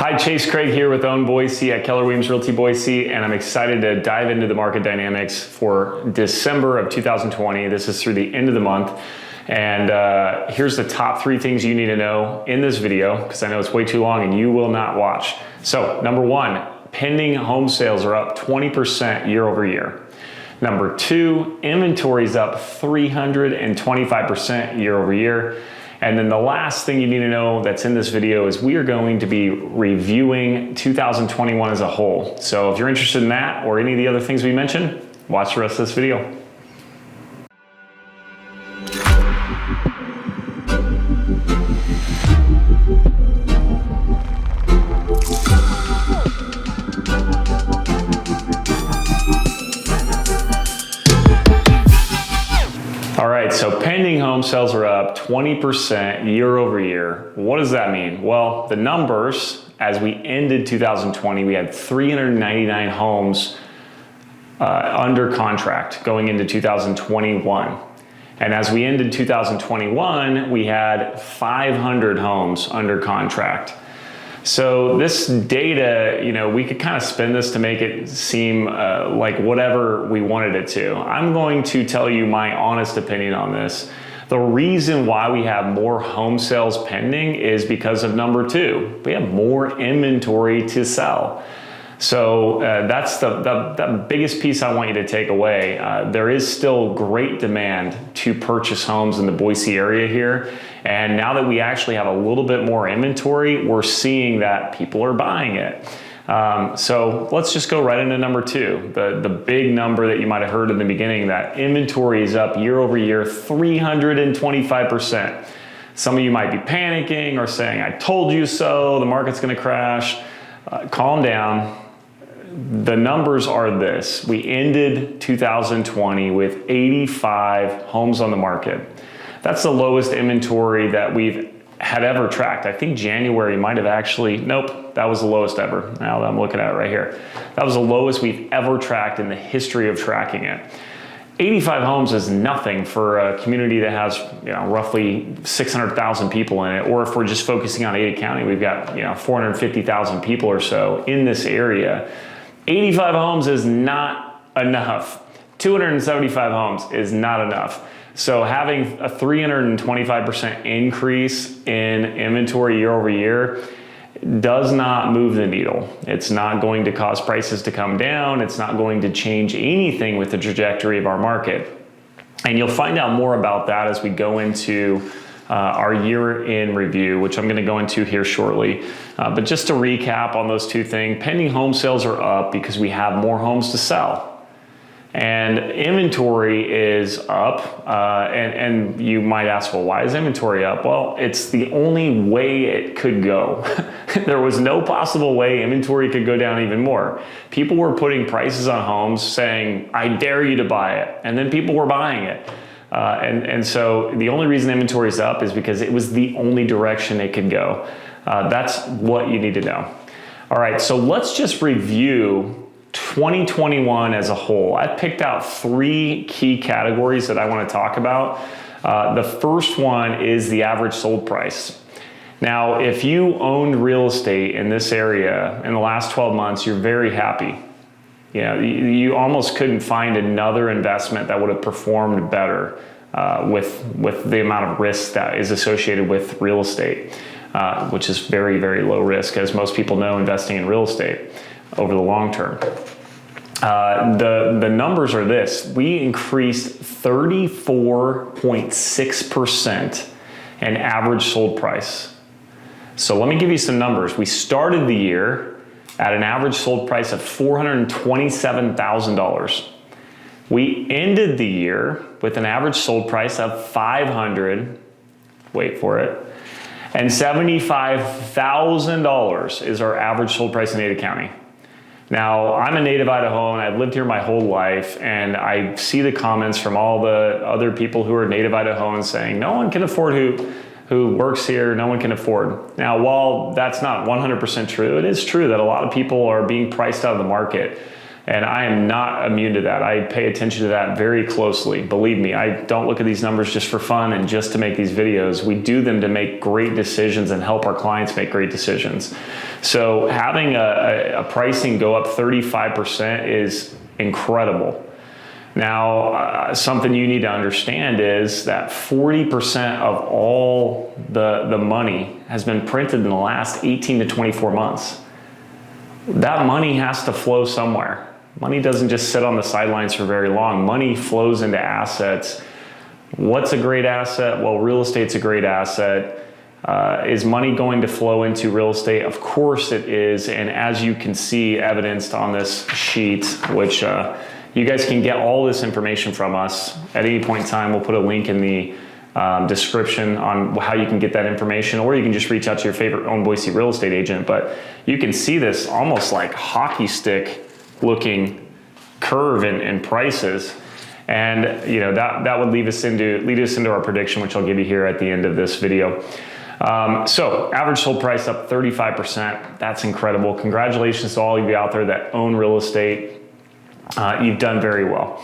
Hi, Chase Craig here with Own Boise at Keller Williams Realty Boise, and I'm excited to dive into the market dynamics for December of 2020. This is through the end of the month, and here's the top 3 things you need to know in this video, because I know it's way too long and you will not watch. So, number 1, pending home sales are up 20% year over year. Number 2, inventory is up 325% year over year. And then the last thing you need to know that's in this video is we are going to be reviewing 2021 as a whole. So if you're interested in that or any of the other things we mentioned, watch the rest of this video. All right, so pending home sales are up 20% year over year. What does that mean? Well, the numbers, as we ended 2020, we had 399 homes under contract going into 2021. And as we ended 2021, we had 500 homes under contract. So this data, we could kind of spin this to make it seem like whatever we wanted it to. I'm going to tell you my honest opinion on this. The reason why we have more home sales pending is because of number 2. We have more inventory to sell. So that's the biggest piece I want you to take away. There is still great demand to purchase homes in the Boise area here. And now that we actually have a little bit more inventory, we're seeing that people are buying it. So let's just go right into number 2, the big number that you might have heard in the beginning, that inventory is up year over year, 325%. Some of you might be panicking or saying, I told you so, the market's gonna crash. Calm down. The numbers are this. We ended 2020 with 85 homes on the market. That's the lowest inventory that we've had ever tracked. I think January might have actually, nope, that was the lowest ever. Now that I'm looking at it right here. That was the lowest we've ever tracked in the history of tracking it. 85 homes is nothing for a community that has roughly 600,000 people in it, or if we're just focusing on Ada County, we've got 450,000 people or so in this area. 85 homes is not enough. 275 homes is not enough. So having a 325% increase in inventory year over year does not move the needle. It's not going to cause prices to come down. It's not going to change anything with the trajectory of our market. And you'll find out more about that as we go into our year in review, which I'm going to go into here shortly. But just to recap on those 2 things, pending home sales are up because we have more homes to sell. And inventory is up, and you might ask, well, why is inventory up? Well, it's the only way it could go. There was no possible way inventory could go down even more. People were putting prices on homes saying, I dare you to buy it. And then people were buying it. And so the only reason inventory is up is because it was the only direction it could go. That's what you need to know. All right, so let's just review 2021 as a whole. I picked out 3 key categories that I want to talk about. The first one is the average sold price. Now, if you owned real estate in this area in the last 12 months, you're very happy. You almost couldn't find another investment that would have performed better with the amount of risk that is associated with real estate, which is very, very low risk, as most people know, investing in real estate over the long term. The numbers are this. We increased 34.6% in average sold price. So let me give you some numbers. We started the year at an average sold price of $427,000. We ended the year with an average sold price of wait for it, and $75,000 is our average sold price in Ada County. Now, I'm a native Idahoan. I've lived here my whole life, and I see the comments from all the other people who are native Idahoans saying, no one can afford who works here, no one can afford. Now, while that's not 100% true, it is true that a lot of people are being priced out of the market. And I am not immune to that. I pay attention to that very closely. Believe me, I don't look at these numbers just for fun and just to make these videos. We do them to make great decisions and help our clients make great decisions. So having a pricing go up 35% is incredible. Now, something you need to understand is that 40% of all the money has been printed in the last 18 to 24 months. That money has to flow somewhere. Money doesn't just sit on the sidelines for very long. Money flows into assets. What's a great asset? Well, real estate's a great asset. Is money going to flow into real estate? Of course it is. And as you can see evidenced on this sheet, which you guys can get all this information from us at any point in time. We'll put a link in the description on how you can get that information, or you can just reach out to your favorite owned Boise real estate agent. But you can see this almost like hockey stick looking curve in prices. And that would lead us into our prediction, which I'll give you here at the end of this video. So average sold price up 35%. That's incredible. Congratulations to all of you out there that own real estate. You've done very well.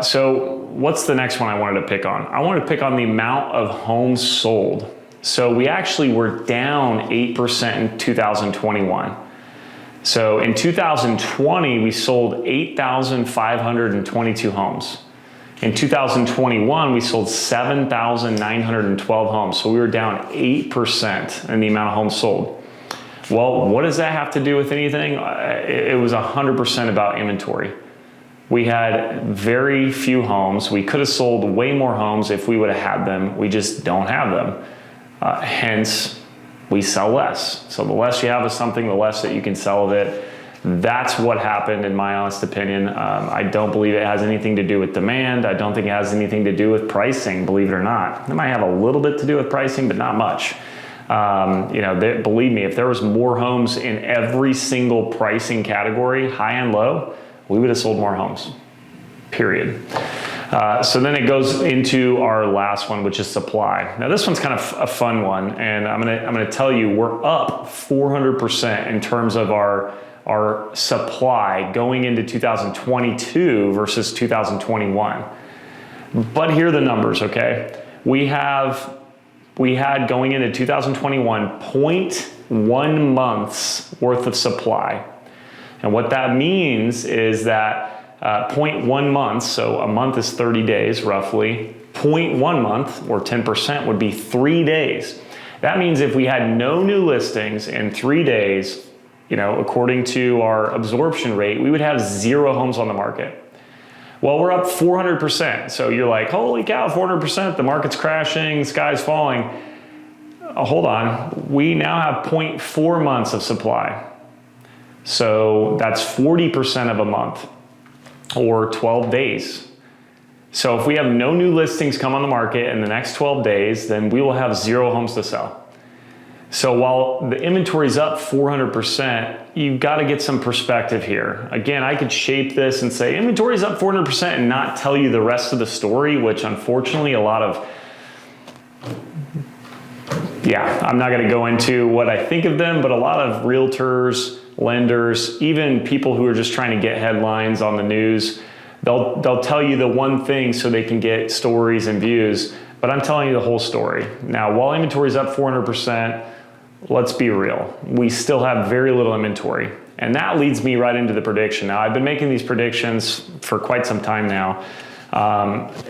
So what's the next one I wanted to pick on? I wanted to pick on the amount of homes sold. So we actually were down 8% in 2021. So in 2020, we sold 8,522 homes. In 2021, we sold 7,912 homes. So we were down 8% in the amount of homes sold. Well, what does that have to do with anything? It was 100% about inventory. We had very few homes. We could have sold way more homes if we would have had them. We just don't have them. Hence, we sell less. So the less you have of something, the less that you can sell of it. That's what happened, in my honest opinion. I don't believe it has anything to do with demand. I don't think it has anything to do with pricing, believe it or not. It might have a little bit to do with pricing, but not much. Believe me, if there was more homes in every single pricing category, high and low, we would have sold more homes, period. So then it goes into our last one, which is supply. Now this one's kind of a fun one, and I'm gonna tell you we're up 400% in terms of our supply going into 2022 versus 2021. But here are the numbers, okay? We had going into 2021 0.1 months worth of supply. And what that means is that 0.1 months, so a month is 30 days roughly, 0.1 month or 10% would be 3 days. That means if we had no new listings in 3 days, according to our absorption rate, we would have 0 homes on the market. Well, we're up 400%. So you're like, holy cow, 400%, the market's crashing, the sky's falling. Hold on, we now have 0.4 months of supply. So that's 40% of a month, or 12 days. So if we have no new listings come on the market in the next 12 days, then we will have 0 homes to sell. So while the inventory is up 400%, you've got to get some perspective here. Again, I could shape this and say inventory is up 400% and not tell you the rest of the story, which unfortunately I'm not going to go into what I think of them, but a lot of realtors, lenders, even people who are just trying to get headlines on the news, they'll tell you the one thing so they can get stories and views, but I'm telling you the whole story. Now, while inventory is up 400%, let's be real. We still have very little inventory. And that leads me right into the prediction. Now, I've been making these predictions for quite some time now.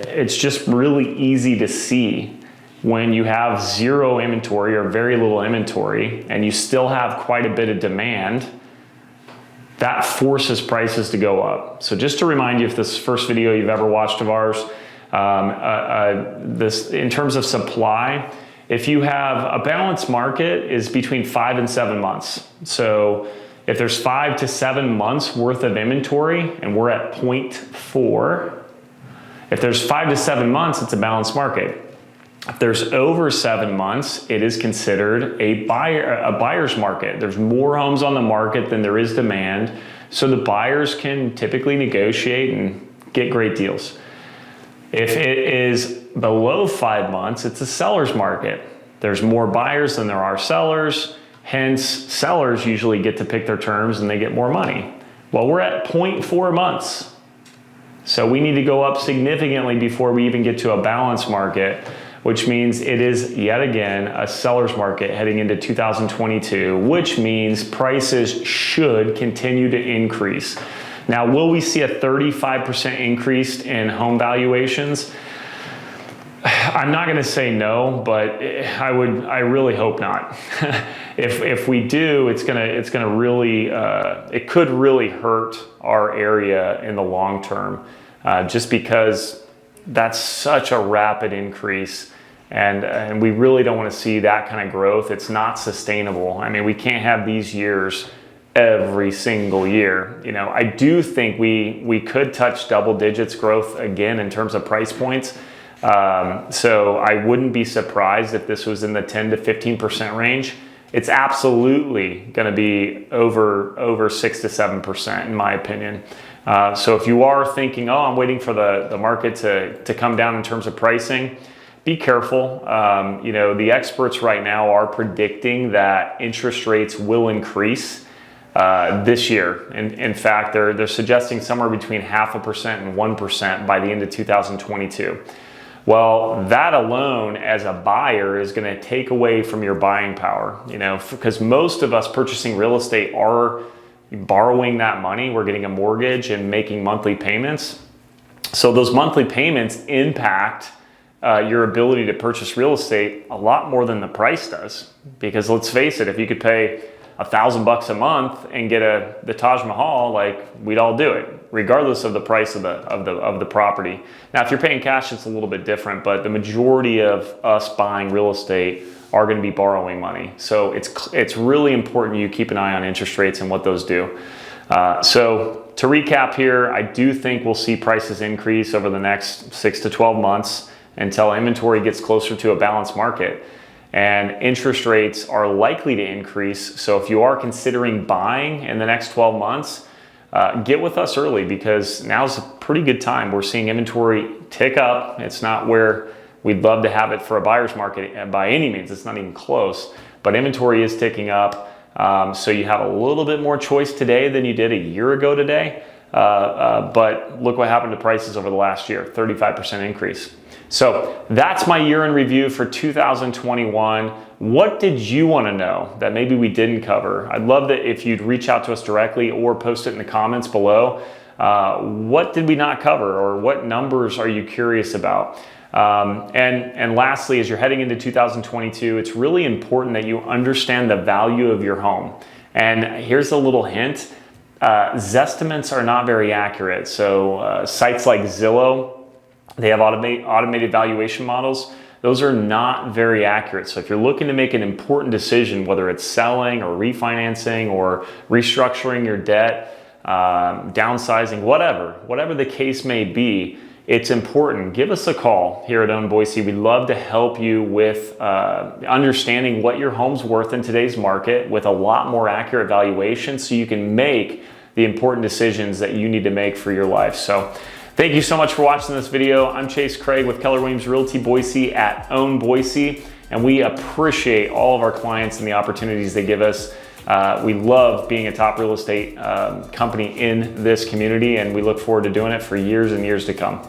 It's just really easy to see when you have 0 inventory or very little inventory and you still have quite a bit of demand, that forces prices to go up. So just to remind you, if this is the first video you've ever watched of ours, this in terms of supply, if you have a balanced market is between 5 and 7 months. So if there's 5 to 7 months worth of inventory and we're at 0.4, if there's 5 to 7 months, it's a balanced market. If there's over 7 months, it is considered a buyer's market. There's more homes on the market than there is demand. So the buyers can typically negotiate and get great deals. If it is below 5 months, it's a seller's market. There's more buyers than there are sellers. Hence, sellers usually get to pick their terms and they get more money. Well, we're at 0.4 months. So we need to go up significantly before we even get to a balanced market, which means it is yet again a seller's market heading into 2022, which means prices should continue to increase. Now, will we see a 35% increase in home valuations? I'm not going to say no, but I really hope not. If we do, it's gonna really, it could really hurt our area in the long term, just because that's such a rapid increase, and we really don't want to see that kind of growth. It's not sustainable. I mean, we can't have these years every single year. You know, I do think we could touch double digits growth again in terms of price points. So I wouldn't be surprised if this was in the 10 to 15% range. It's absolutely going to be over 6 to 7% in my opinion. So if you are thinking, oh, I'm waiting for the market to come down in terms of pricing, be careful. You know, the experts right now are predicting that interest rates will increase this year. In fact, they're suggesting somewhere between 0.5% and 1% by the end of 2022. Well, that alone as a buyer is going to take away from your buying power, you know, because most of us purchasing real estate are borrowing that money. We're getting a mortgage and making monthly payments. So those monthly payments impact your ability to purchase real estate a lot more than the price does. Because let's face it, if you could pay $1,000 a month and get the Taj Mahal, like, we'd all do it, regardless of the price of the property. Now, if you're paying cash, it's a little bit different, but the majority of us buying real estate are going to be borrowing money. So it's really important you keep an eye on interest rates and what those do. So to recap here, I do think we'll see prices increase over the next 6 to 12 months until inventory gets closer to a balanced market. And interest rates are likely to increase. So if you are considering buying in the next 12 months, get with us early, because now's a pretty good time. We're seeing inventory tick up. It's not where we'd love to have it for a buyer's market by any means. It's not even close, but inventory is ticking up. So you have a little bit more choice today than you did a year ago today. But look what happened to prices over the last year, 35% increase. So that's my year in review for 2021. What did you want to know that maybe we didn't cover? I'd love that if you'd reach out to us directly or post it in the comments below. What did we not cover, or what numbers are you curious about? And lastly, as you're heading into 2022, it's really important that you understand the value of your home. And here's a little hint. Zestimates are not very accurate. So sites like Zillow, they have automated valuation models. Those are not very accurate. So if you're looking to make an important decision, whether it's selling or refinancing or restructuring your debt, downsizing, whatever the case may be, it's important. Give us a call here at Own Boise. We'd love to help you with understanding what your home's worth in today's market with a lot more accurate valuation, so you can make the important decisions that you need to make for your life. So thank you so much for watching this video. I'm Chase Craig with Keller Williams Realty Boise at Own Boise, and we appreciate all of our clients and the opportunities they give us. We love being a top real estate company in this community, and we look forward to doing it for years and years to come.